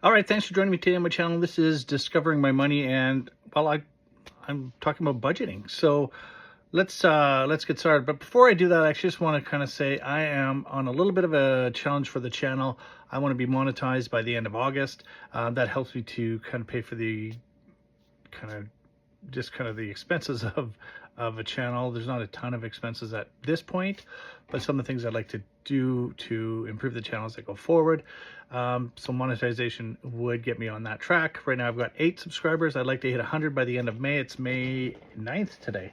All right, thanks for joining me today on my channel. This is Discovering My Money, and well, I'm talking about budgeting. So let's get started. But before I do that, I actually just want to kind of say I am on a little bit of a challenge for the channel. I want to be monetized by the end of August. That helps me to kind of pay for the kind of the expenses of a channel. There's not a ton of expenses at this point, but some of the things I'd like to do to improve the channel as I go forward. So monetization would get me on that track. Right now I've got 8 subscribers. I'd like to hit 100 by the end of May. It's May 9th today.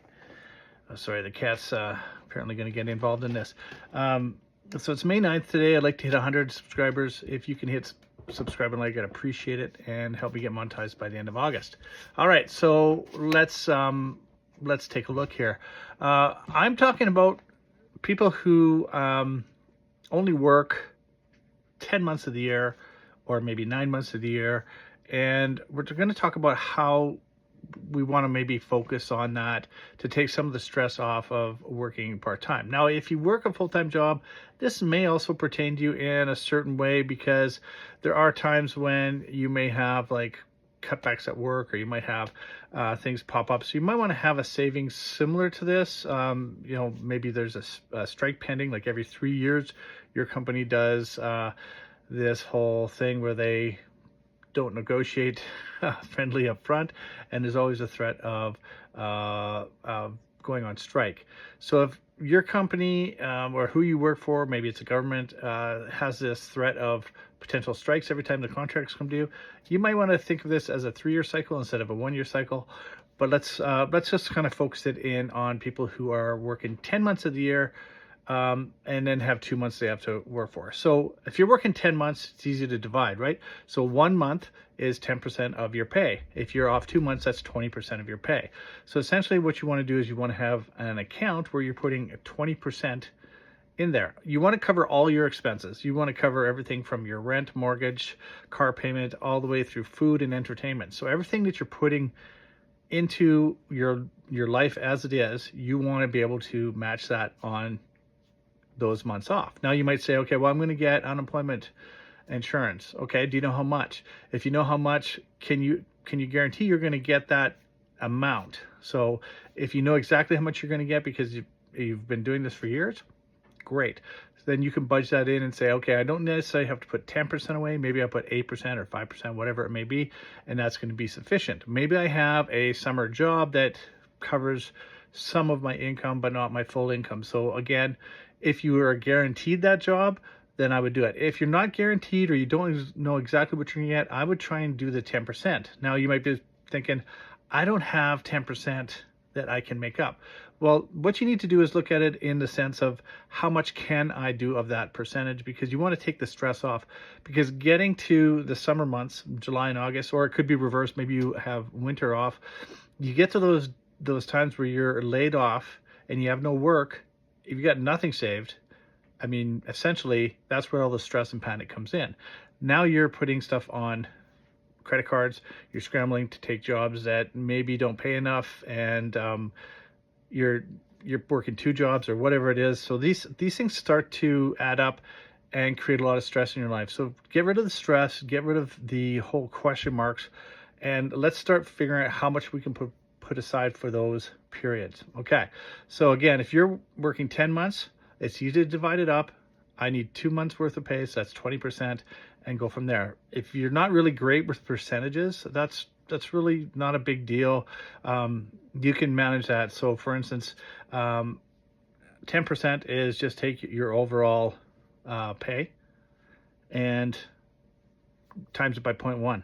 Sorry, the cat's apparently going to get involved in this. So it's May 9th today. I'd like to hit 100 subscribers. If you can hit subscribe and like, I'd appreciate it, and help me get monetized by the end of August. All right, so let's take a look here. I'm talking about people who only work 10 months of the year, or maybe 9 months of the year, and we're going to talk about how we want to maybe focus on that to take some of the stress off of working part-time. Now, if you work a full-time job, this may also pertain to you in a certain way, because there are times when you may have like cutbacks at work, or you might have things pop up. So you might want to have a savings similar to this. Maybe there's a strike pending, like every 3 years, your company does this whole thing where they don't negotiate friendly up front, and there's always a threat of going on strike. So if your company or who you work for, maybe it's a government, has this threat of potential strikes every time the contracts come due, you might want to think of this as a 3-year cycle instead of a 1-year cycle. But let's just kind of focus it in on people who are working 10 months of the year, and then have 2 months they have to work for. So if you're working 10 months, it's easy to divide, right? So 1 month is 10% of your pay. If you're off 2 months, that's 20% of your pay. So essentially what you want to do is you want to have an account where you're putting 20% in there. You want to cover all your expenses. You want to cover everything from your rent, mortgage, car payment, all the way through food and entertainment. So everything that you're putting into your life as it is, you want to be able to match that on those months off. Now you might say, okay, well, I'm going to get unemployment insurance. Okay, do you know how much? If you know how much, can you guarantee you're going to get that amount? So if you know exactly how much you're going to get because you've been doing this for years, great. Then you can budget that in and say, okay, I don't necessarily have to put 10% away. Maybe I put 8% or 5%, whatever it may be, and that's going to be sufficient. Maybe I have a summer job that covers some of my income, but not my full income. So again, if you are guaranteed that job, then I would do it. If you're not guaranteed, or you don't know exactly what you're going to get, I would try and do the 10%. Now you might be thinking, I don't have 10% that I can make up. Well, what you need to do is look at it in the sense of how much can I do of that percentage, because you want to take the stress off. Because getting to the summer months, July and August, or it could be reversed, maybe you have winter off, you get to those times where you're laid off and you have no work. If you got nothing saved, I mean, essentially, that's where all the stress and panic comes in. Now you're putting stuff on credit cards. You're scrambling to take jobs that maybe don't pay enough, and you're working 2 jobs or whatever it is. So these things start to add up and create a lot of stress in your life. So get rid of the stress, get rid of the whole question marks, and let's start figuring out how much we can put aside for those periods. Okay, so again, if you're working 10 months, it's easy to divide it up. I need 2 months worth of pay, so that's 20%, and go from there. If you're not really great with percentages, that's really not a big deal. You can manage that. So for instance, 10% is just take your overall pay and times it by 0.1,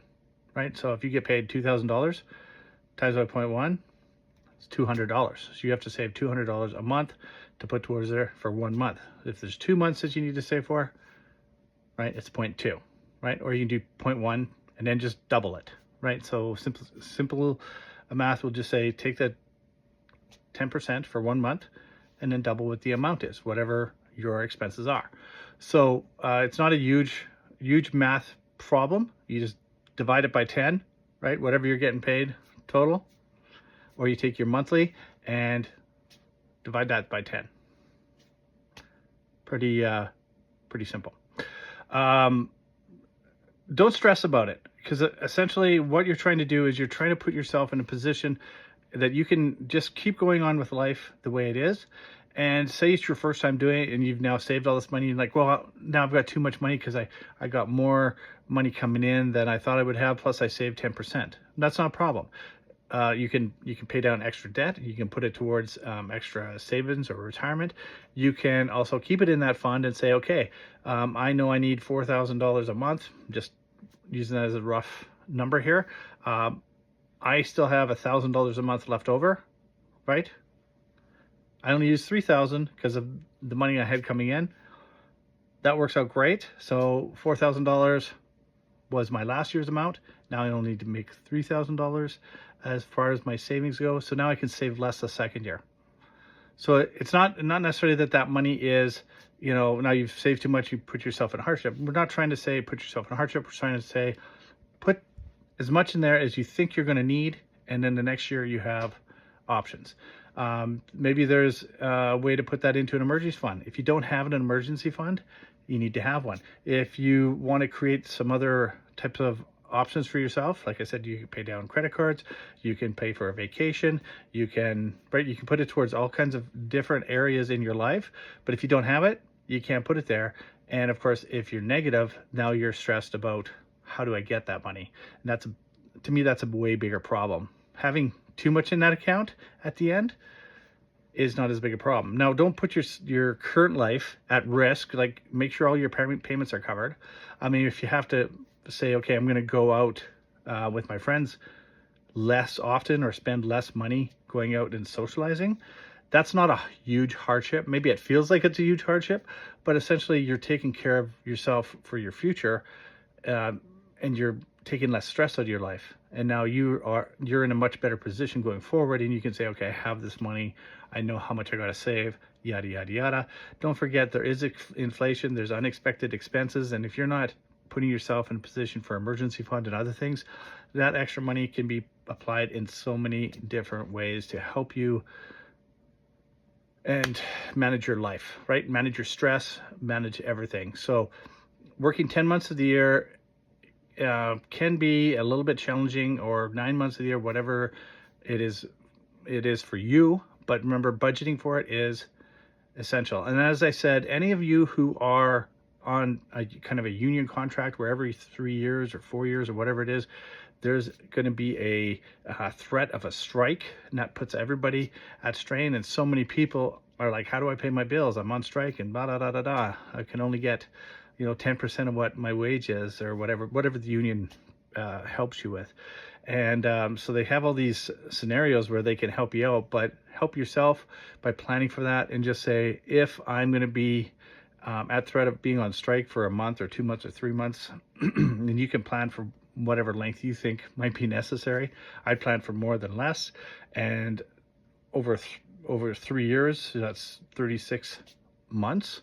right? So if you get paid $2,000 times by 0.1, it's $200. So you have to save $200 a month to put towards there for 1 month. If there's 2 months that you need to save for, right, it's 0.2, right? Or you can do 0.1 and then just double it, right? So simple math will just say take that 10% for 1 month and then double what the amount is, whatever your expenses are. So it's not a huge math problem. You just divide it by 10, right? Whatever you're getting paid total, or you take your monthly and divide that by 10. Pretty simple. don't stress about it, because essentially what you're trying to do is you're trying to put yourself in a position that you can just keep going on with life the way it is. And say it's your first time doing it and you've now saved all this money, and like, well, now I've got too much money because I got more money coming in than I thought I would have, plus I saved 10%. That's not a problem. You can pay down extra debt. You can put it towards extra savings or retirement. You can also keep it in that fund and say, okay, I know I need $4,000 a month. Just using that as a rough number here. I still have $1,000 a month left over, right? I only used 3,000 because of the money I had coming in. That works out great. So $4,000 was my last year's amount. Now I only need to make $3,000 as far as my savings go. So now I can save less the second year. So it's not necessarily that money is, now you've saved too much, you put yourself in hardship. We're not trying to say put yourself in hardship. We're trying to say put as much in there as you think you're going to need, and then the next year you have options. Maybe there's a way to put that into an emergency fund. If you don't have an emergency fund, you need to have one. If you want to create some other types of options for yourself, like I said, you can pay down credit cards, you can pay for a vacation, you can put it towards all kinds of different areas in your life. But if you don't have it, you can't put it there. And of course, if you're negative, now you're stressed about how do I get that money? And to me, that's a way bigger problem. Having too much in that account at the end is not as big a problem. Now, don't put your current life at risk. Like, make sure all your payments are covered. I mean, if you have to say, okay, I'm going to go out with my friends less often or spend less money going out and socializing, that's not a huge hardship. Maybe it feels like it's a huge hardship, but essentially you're taking care of yourself for your future, and you're taking less stress out of your life. And now you're in a much better position going forward, and you can say, okay, I have this money, I know how much I got to save, yada yada yada. Don't forget, there is inflation, there's unexpected expenses, and if you're not putting yourself in a position for emergency fund and other things, that extra money can be applied in so many different ways to help you and manage your life, right? Manage your stress, manage everything. So working 10 months of the year can be a little bit challenging, or 9 months of the year, whatever it is for you. But remember, budgeting for it is essential. And as I said, any of you who are on a kind of a union contract where every 3 years or 4 years or whatever it is, there's going to be a threat of a strike, and that puts everybody at strain. And so many people are like, how do I pay my bills? I'm on strike and blah, da, da, da, da. I can only get 10% of what my wage is, or whatever the union helps you with. And so they have all these scenarios where they can help you out, but help yourself by planning for that, and just say, if I'm going to be at threat of being on strike for a month or 2 months or 3 months, then you can plan for whatever length you think might be necessary. I plan for more than less, and over 3 years, so that's 36 months.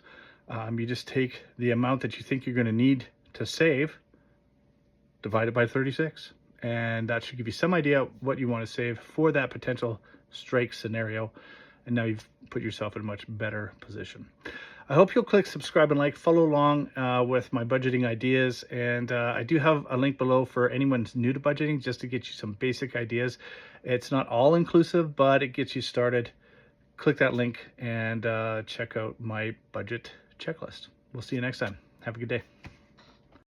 You just take the amount that you think you're going to need to save, divide it by 36, and that should give you some idea what you want to save for that potential strike scenario. And now you've put yourself in a much better position. I hope you'll click subscribe and like, follow along with my budgeting ideas. And I do have a link below for anyone who's new to budgeting, just to get you some basic ideas. It's not all inclusive, but it gets you started. Click that link and check out my budget checklist. We'll see you next time. Have a good day.